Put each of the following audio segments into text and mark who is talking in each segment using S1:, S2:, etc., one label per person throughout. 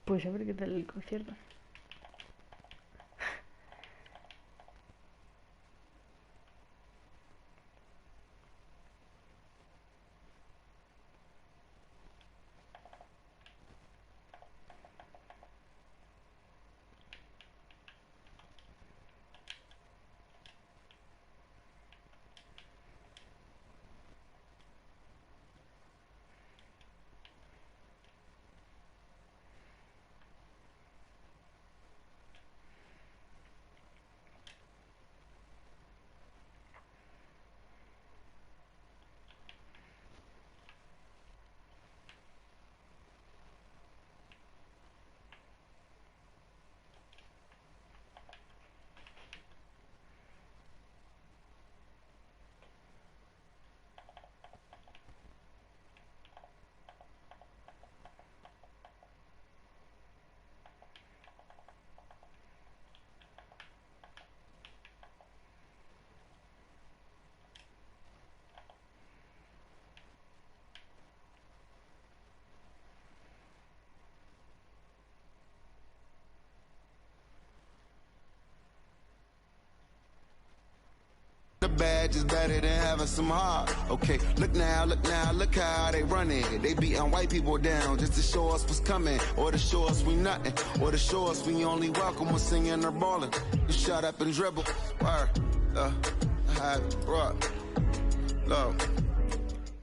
S1: Pues a ver qué tal el concierto.
S2: The badge is better than having some heart. Okay, look now, look how they run it. They beating white people down just to show us what's coming, or to show us we nothing, or to show us we only welcome when singing or balling. You shut up and dribble. Word, rock, love.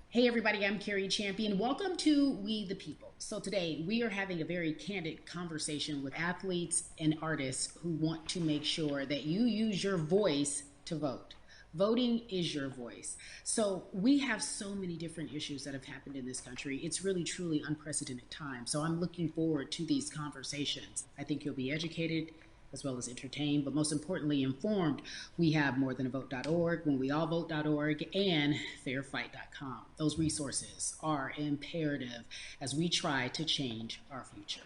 S3: Hey everybody, I'm Carrie Champion. Welcome to We the People. So today we are having a very candid conversation with athletes and artists who want to make sure that you use your voice to vote. Voting is your voice. So we have so many different issues that have happened in this country. It's really, truly unprecedented time. So I'm looking forward to these conversations. I think you'll be educated as well as entertained, but most importantly informed. We have morethanavote.org, whenweallvote.org, and fairfight.com. Those resources are imperative as we try to change our future.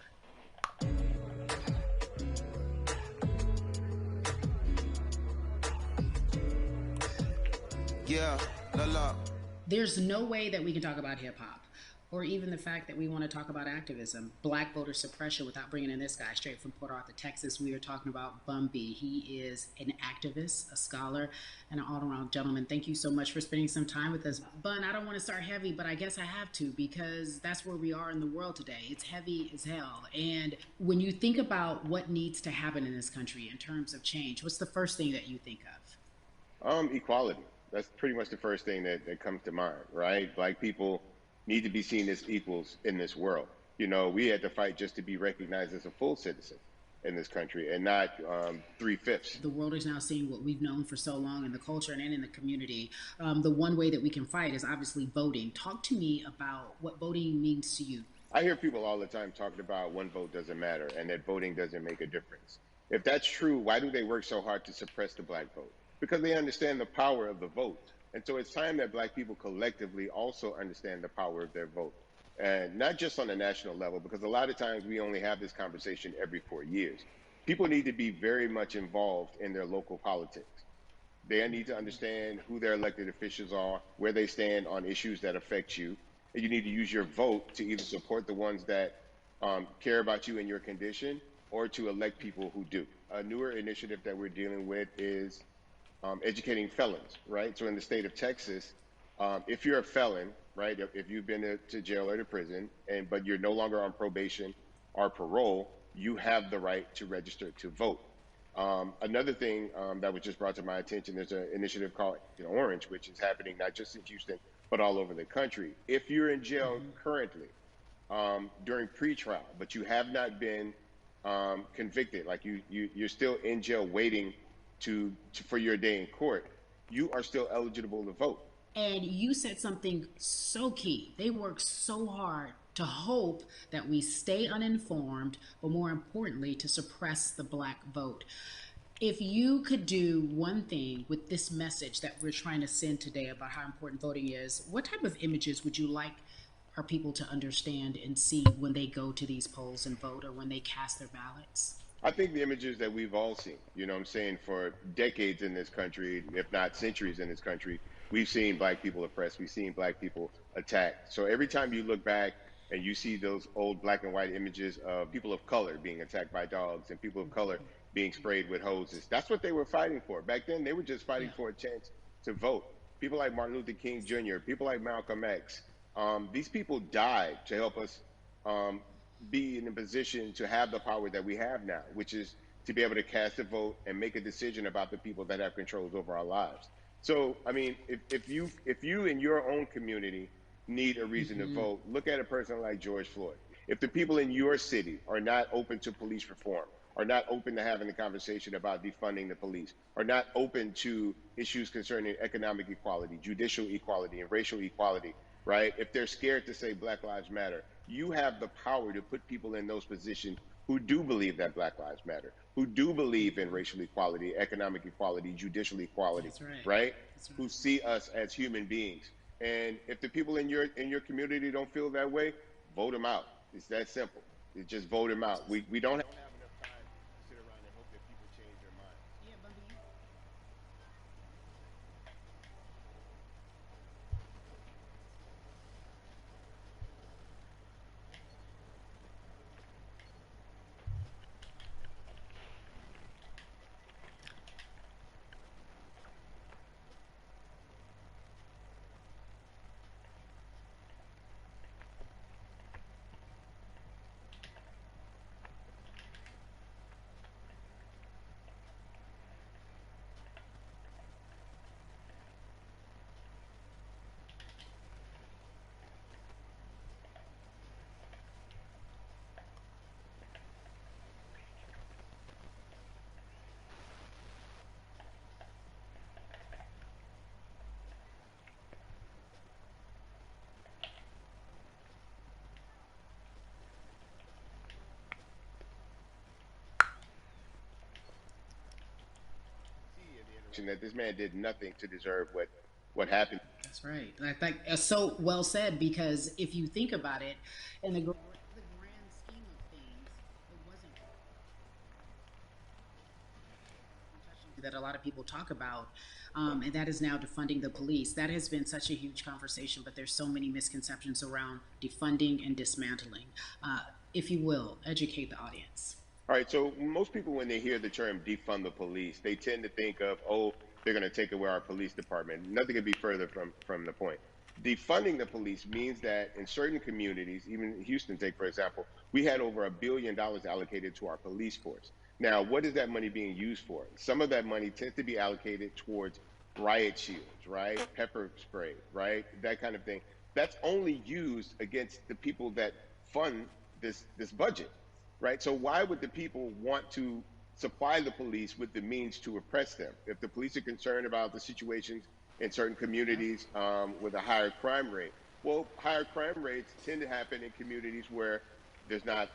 S2: Yeah, la la.
S3: There's no way that we can talk about hip hop or even the fact that we want to talk about activism, black voter suppression, without bringing in this guy straight from Port Arthur, Texas. We are talking about Bun B. He is an activist, a scholar, and an all-around gentleman. Thank you so much for spending some time with us. Bun, I don't want to start heavy, but I guess I have to because that's where we are in the world today. It's heavy as hell. And when you think about what needs to happen in this country in terms of change, what's the first thing that you think of?
S4: Equality. That's pretty much the first thing that comes to mind, right? Black people need to be seen as equals in this world. You know, we had to fight just to be recognized as a full citizen in this country and not 3/5.
S3: The world is now seeing what we've known for so long in the culture and in the community. The one way that we can fight is obviously voting. Talk to me about what voting means to you.
S4: I hear people all the time talking about one vote doesn't matter and that voting doesn't make a difference. If that's true, why do they work so hard to suppress the black vote? Because they understand the power of the vote. And so it's time that black people collectively also understand the power of their vote. And not just on a national level, because a lot of times we only have this conversation every 4 years. People need to be very much involved in their local politics. They need to understand who their elected officials are, where they stand on issues that affect you. And you need to use your vote to either support the ones that care about you and your condition, or to elect people who do. A newer initiative that we're dealing with is educating felons, right? So in the state of Texas, if you're a felon, right, if you've been to jail or to prison, but you're no longer on probation or parole, you have the right to register to vote. Another thing that was just brought to my attention, there's an initiative called Orange, which is happening not just in Houston, but all over the country. If you're in jail currently during pretrial, but you have not been convicted, like you're still in jail waiting for your day in court, you are still eligible to vote.
S3: And you said something so key. They work so hard to hope that we stay uninformed, but more importantly, to suppress the black vote. If you could do one thing with this message that we're trying to send today about how important voting is, what type of images would you like our people to understand and see when they go to these polls and vote, or when they cast their ballots?
S4: I think the images that we've all seen, you know what I'm saying, for decades in this country, if not centuries in this country, we've seen black people oppressed, we've seen black people attacked. So every time you look back and you see those old black and white images of people of color being attacked by dogs and people of color being sprayed with hoses. That's what they were fighting for. Back then, they were just fighting for a chance to vote. People like Martin Luther King Jr., people like Malcolm X, these people died to help us be in a position to have the power that we have now, which is to be able to cast a vote and make a decision about the people that have controls over our lives. So, I mean, if you in your own community need a reason to vote, look at a person like George Floyd. If the people in your city are not open to police reform, are not open to having a conversation about defunding the police, are not open to issues concerning economic equality, judicial equality, and racial equality, right? If they're scared to say Black Lives Matter, you have the power to put people in those positions who do believe that Black Lives Matter, who do believe in racial equality, economic equality, judicial equality, right? Who see us as human beings. And if the people in your community don't feel that way, vote them out. It's that simple. It's just vote them out. We don't have enough time to sit around and hope that people change their minds. That this man did nothing to deserve what happened.
S3: That's right. I think so well said, because if you think about it, in the grand scheme of things, it wasn't that a lot of people talk about, and that is now defunding the police. That has been such a huge conversation, but there's so many misconceptions around defunding and dismantling. If you will, educate the audience.
S4: All right, so most people, when they hear the term defund the police, they tend to think of, oh, they're going to take away our police department. Nothing could be further from the point. Defunding the police means that in certain communities, even Houston, take for example, we had over $1 billion allocated to our police force. Now, what is that money being used for? Some of that money tends to be allocated towards riot shields, right? Pepper spray, right? That kind of thing. That's only used against the people that fund this budget. Right? So why would the people want to supply the police with the means to oppress them? If the police are concerned about the situations in certain communities with a higher crime rate, well, higher crime rates tend to happen in communities where there's not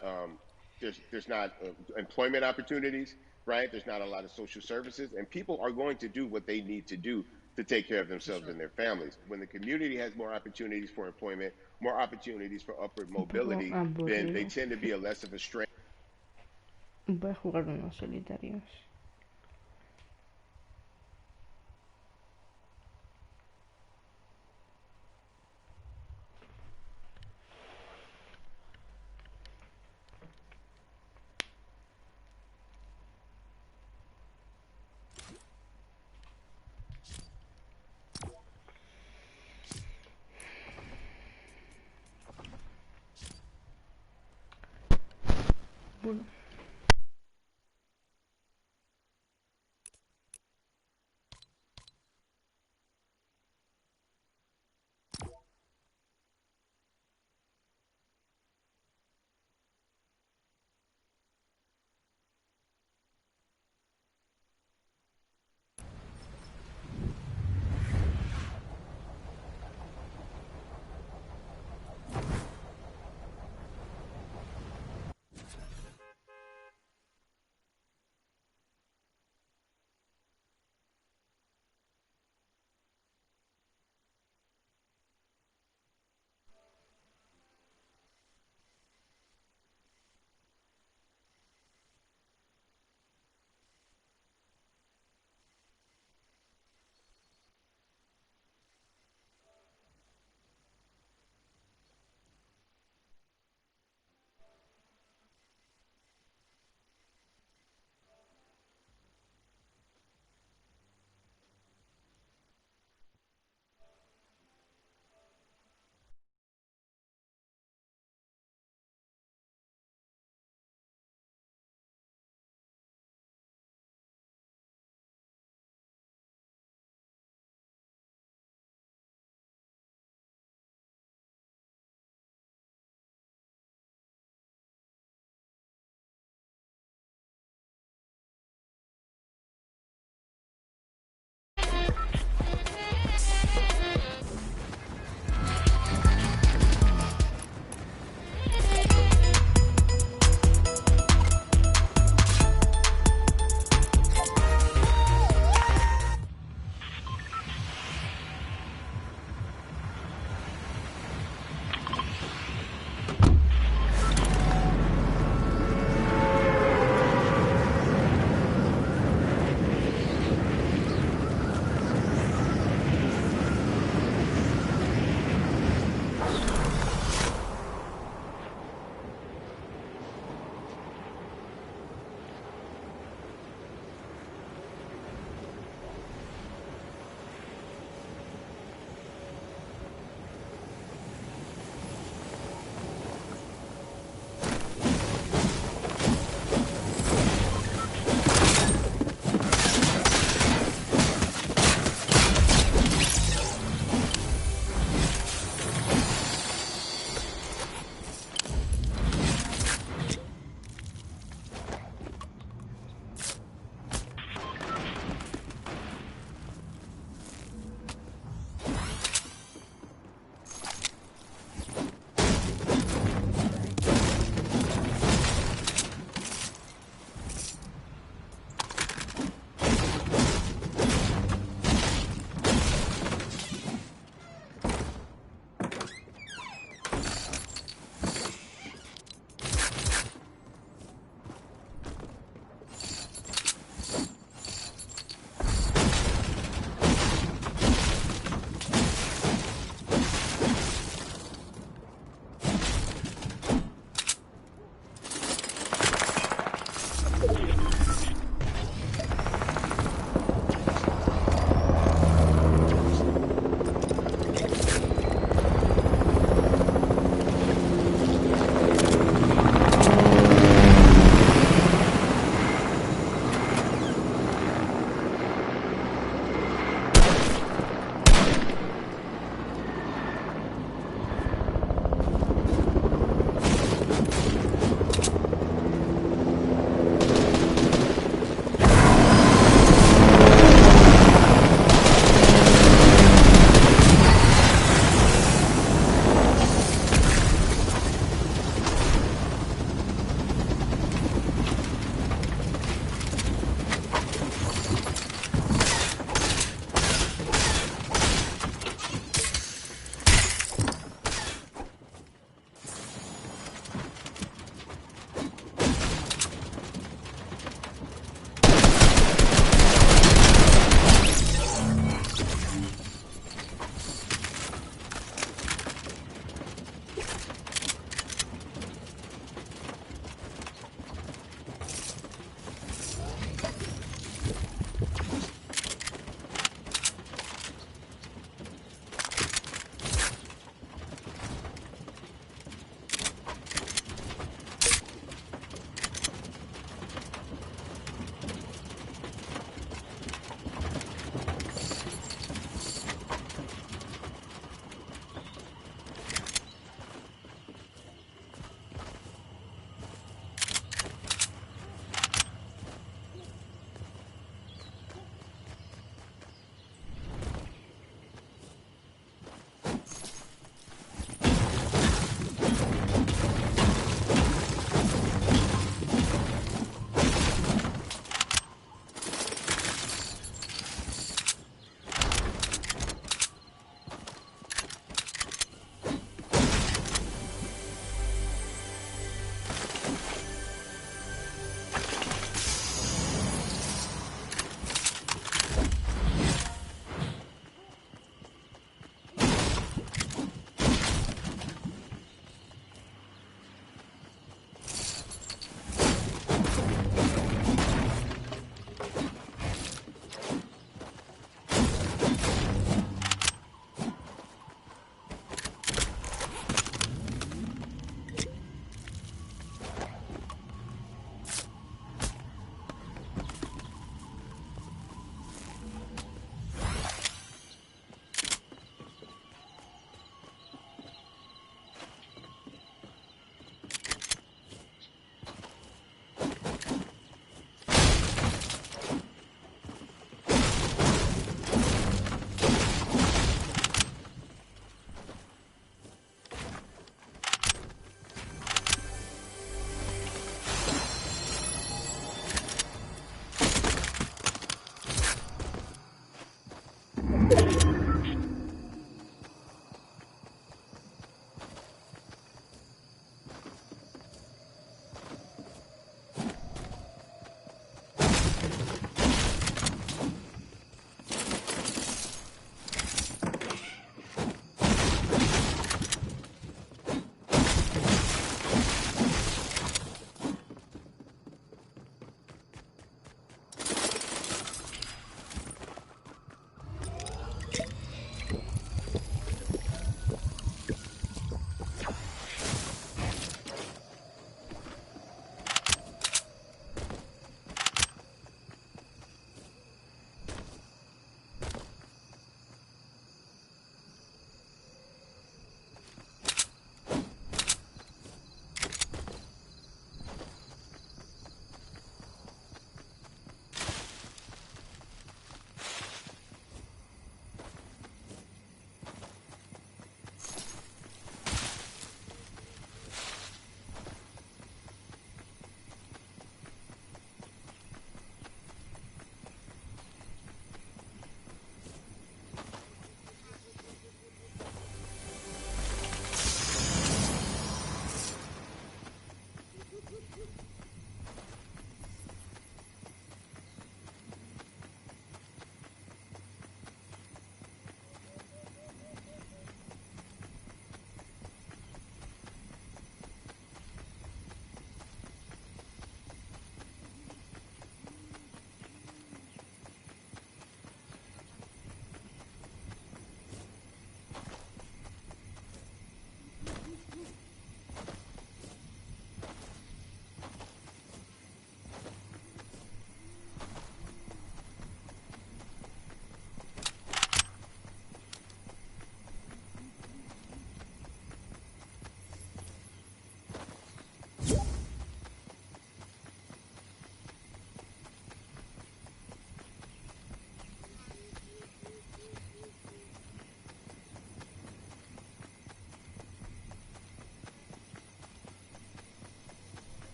S4: employment opportunities, right? There's not a lot of social services, and people are going to do what they need to do to take care of themselves and their families. When the community has more opportunities for employment, more opportunities for upward mobility, then they tend to be a less of a strain.
S1: Voy a jugar unos solitarios.